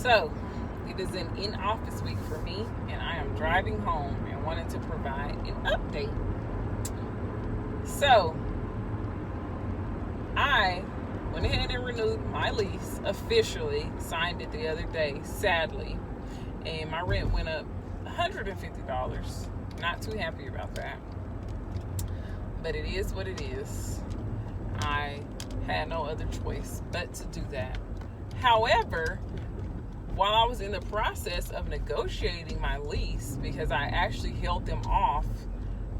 So, it is an in-office week for me, and I am driving home and wanted to provide an update. So, I went ahead and renewed my lease, officially signed it the other day, sadly, and my rent went up $150. Not too happy about that, but it is what it is. I had no other choice but to do that. However, while I was in the process of negotiating my lease, because I actually held them off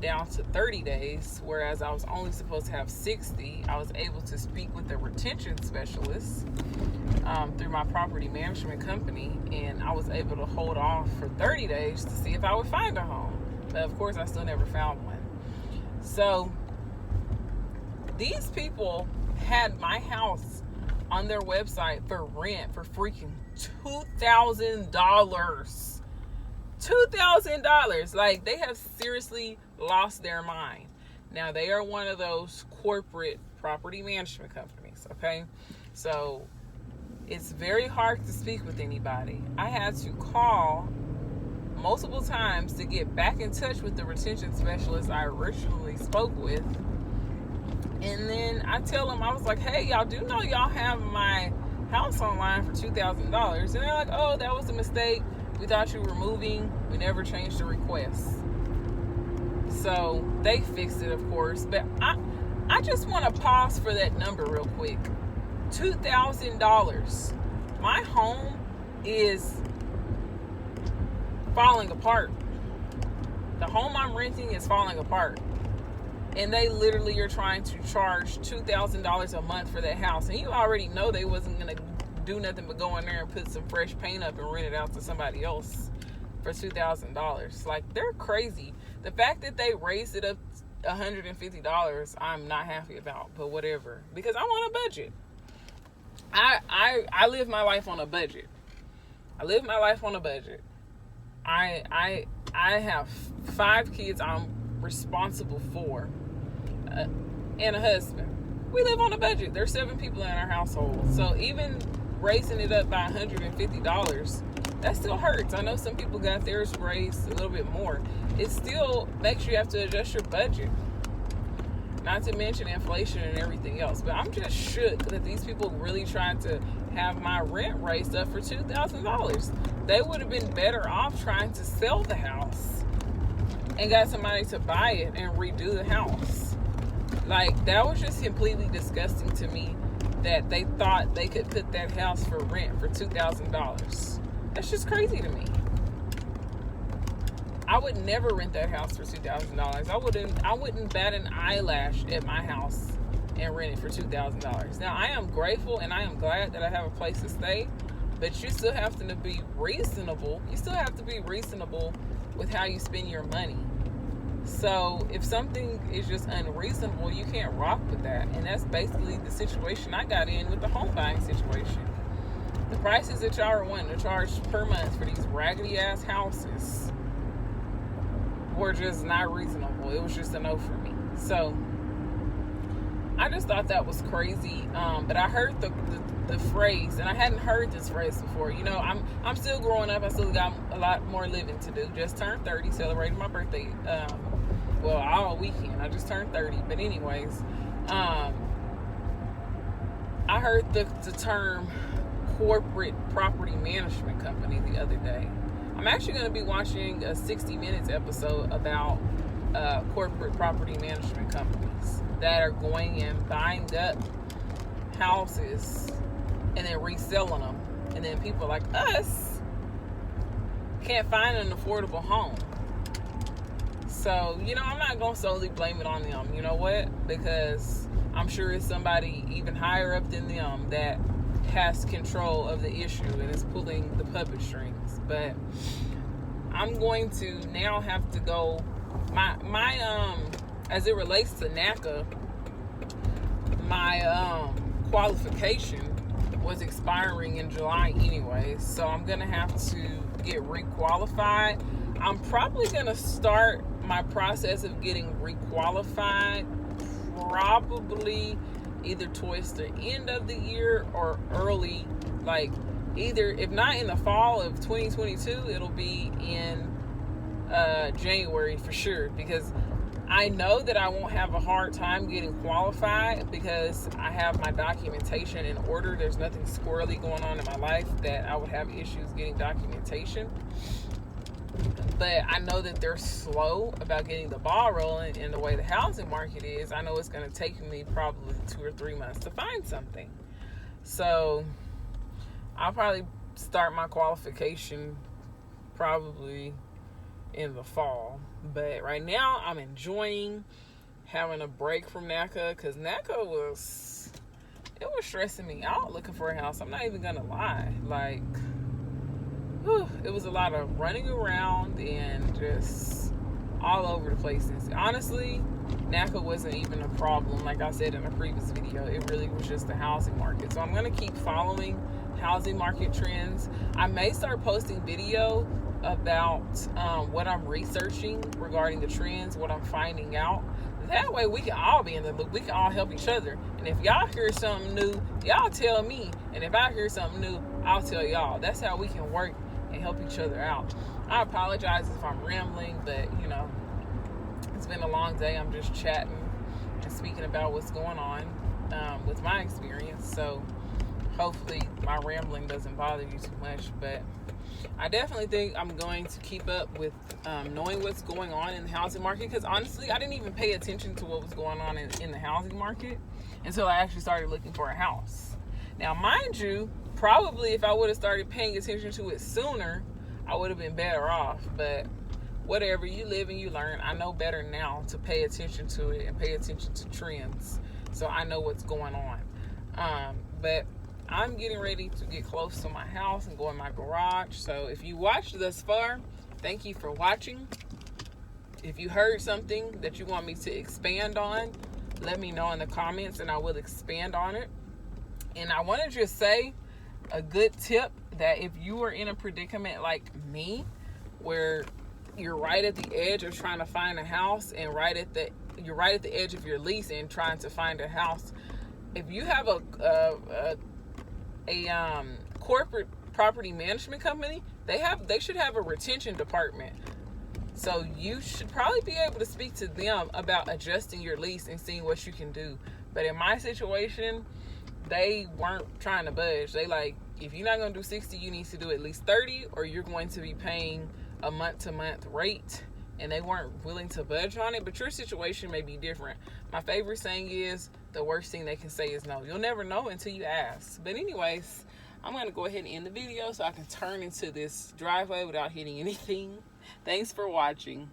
down to 30 days, whereas I was only supposed to have 60, I was able to speak with the retention specialist through my property management company, and I was able to hold off for 30 days to see if I would find a home. But of course, I still never found one. So these people had my house on their website for rent for freaking $2,000. $2,000. Like, they have seriously lost their mind. Now, they are one of those corporate property management companies, okay? So it's very hard to speak with anybody. I had to call multiple times to get back in touch with the retention specialist I originally spoke with. And then I tell them, I was like, hey, y'all do know y'all have my house online for $2,000. And they're like, oh, that was a mistake. We thought you were moving. We never changed the request. So they fixed it, of course. But I just want to pause for that number real quick. $2,000. My home is falling apart. The home I'm renting is falling apart. And they literally are trying to charge $2,000 a month for that house. And you already know they wasn't going to do nothing but go in there and put some fresh paint up and rent it out to somebody else for $2,000. Like, they're crazy. The fact that they raised it up $150, I'm not happy about, but whatever. Because I'm on a budget. I live my life on a budget. I have 5 kids I'm responsible for, and a husband. We live on a budget. There's 7 people in our household. So even raising it up by $150, that still hurts. I know some people got theirs raised a little bit more. It still makes you have to adjust your budget. Not to mention inflation and everything else. But I'm just shook that these people really tried to have my rent raised up for $2,000. They would have been better off trying to sell the house and got somebody to buy it and redo the house. Like, that was just completely disgusting to me that they thought they could put that house for rent for $2,000. That's just crazy to me. I would never rent that house for $2,000. I wouldn't bat an eyelash at my house and rent it for $2,000. Now, I am grateful and I am glad that I have a place to stay, but you still have to be reasonable. You still have to be reasonable with how you spend your money. So if something is just unreasonable, you can't rock with that. And that's basically the situation I got in with the home buying situation. The prices that y'all are wanting to charge per month for these raggedy ass houses were just not reasonable. It was just a no for me. So I just thought that was crazy. But I heard the phrase, and I hadn't heard this phrase before. You know, I'm still growing up. I still got a lot more living to do. Just turned 30, celebrating my birthday. Well, all weekend. I just turned 30. But anyways, I heard the term corporate property management company the other day. I'm actually going to be watching a 60 Minutes episode about corporate property management companies that are going and buying up houses and then reselling them. And then people like us can't find an affordable home. So, you know, I'm not going to solely blame it on them. You know what? Because I'm sure it's somebody even higher up than them that has control of the issue and is pulling the puppet strings. But I'm going to now have to go, my as it relates to NACA, my qualification was expiring in July anyway, so I'm gonna have to get requalified. I'm probably gonna start my process of getting requalified probably either towards the end of the year or early, like either, if not in the fall of 2022, it'll be in January for sure, because I know that I won't have a hard time getting qualified because I have my documentation in order. There's nothing squirrely going on in my life that I would have issues getting documentation. But I know that they're slow about getting the ball rolling, and the way the housing market is, I know it's going to take me probably 2 or 3 months to find something. So I'll probably start my qualification probably in the fall. But right now I'm enjoying having a break from NACA, because NACA was stressing me out looking for a house. I'm not even gonna lie. Like, it was a lot of running around and just all over the place. And honestly, NACA wasn't even a problem. Like I said in a previous video, it really was just the housing market. So I'm going to keep following housing market trends. I may start posting video about what I'm researching regarding the trends, what I'm finding out. That way we can all be in the loop. We can all help each other. And if y'all hear something new, y'all tell me. And if I hear something new, I'll tell y'all. That's how we can work and help each other out. I apologize if I'm rambling, but you know, it's been a long day. I'm just chatting and speaking about what's going on with my experience. So hopefully my rambling doesn't bother you too much. But I definitely think I'm going to keep up with knowing what's going on in the housing market, because honestly, I didn't even pay attention to what was going on in the housing market until I actually started looking for a house. Now, mind you, probably if I would have started paying attention to it sooner, I would have been better off. But whatever, you live and you learn. I know better now to pay attention to it and pay attention to trends, so I know what's going on. But I'm getting ready to get close to my house and go in my garage. So if you watched thus far, thank you for watching. If you heard something that you want me to expand on, let me know in the comments and I will expand on it. And I want to just say a good tip, that if you are in a predicament like me, where you're right at the edge of trying to find a house, and you're right at the edge of your lease and trying to find a house, if you have a corporate property management company, they should have a retention department. So you should probably be able to speak to them about adjusting your lease and seeing what you can do. But in my situation, they weren't trying to budge. They like, if you're not going to do 60, you need to do at least 30, or you're going to be paying a month-to-month rate. And they weren't willing to budge on it. But your situation may be different. My favorite saying is, the worst thing they can say is no. You'll never know until you ask. But anyways, I'm going to go ahead and end the video so I can turn into this driveway without hitting anything. Thanks for watching.